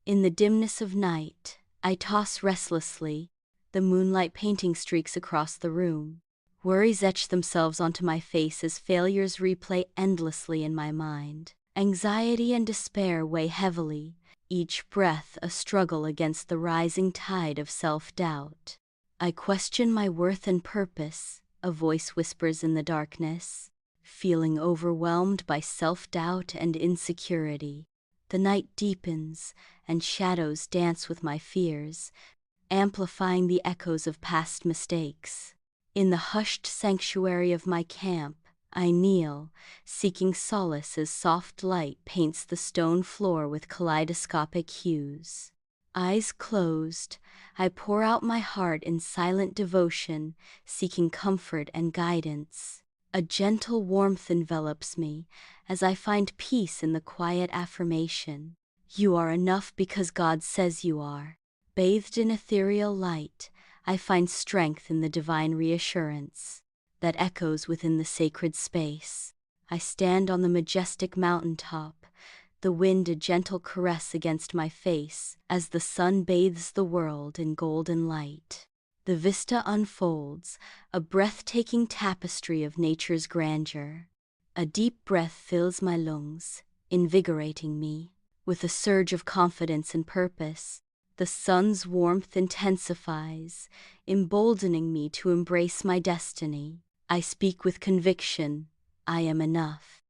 In the dimness of night, I toss restlessly, the moonlight painting streaks across the room. Worries etch themselves onto my face as failures replay endlessly in my mind. Anxiety and despair weigh heavily, each breath a struggle against the rising tide of self-doubt. I question my worth and purpose, a voice whispers in the darkness, feeling overwhelmed by self-doubt and insecurity. The night deepens, and shadows dance with my fears, amplifying the echoes of past mistakes. In the hushed sanctuary of my camp, I kneel, seeking solace as soft light paints the stone floor with kaleidoscopic hues. Eyes closed, I pour out my heart in silent devotion, seeking comfort and guidance. A gentle warmth envelops me as I find peace in the quiet affirmation. You are enough because God says you are. Bathed in ethereal light, I find strength in the divine reassurance that echoes within the sacred space. I stand on the majestic mountaintop, the wind a gentle caress against my face as the sun bathes the world in golden light. The vista unfolds, a breathtaking tapestry of nature's grandeur. A deep breath fills my lungs, invigorating me. With a surge of confidence and purpose, the sun's warmth intensifies, emboldening me to embrace my destiny. I speak with conviction, I am enough.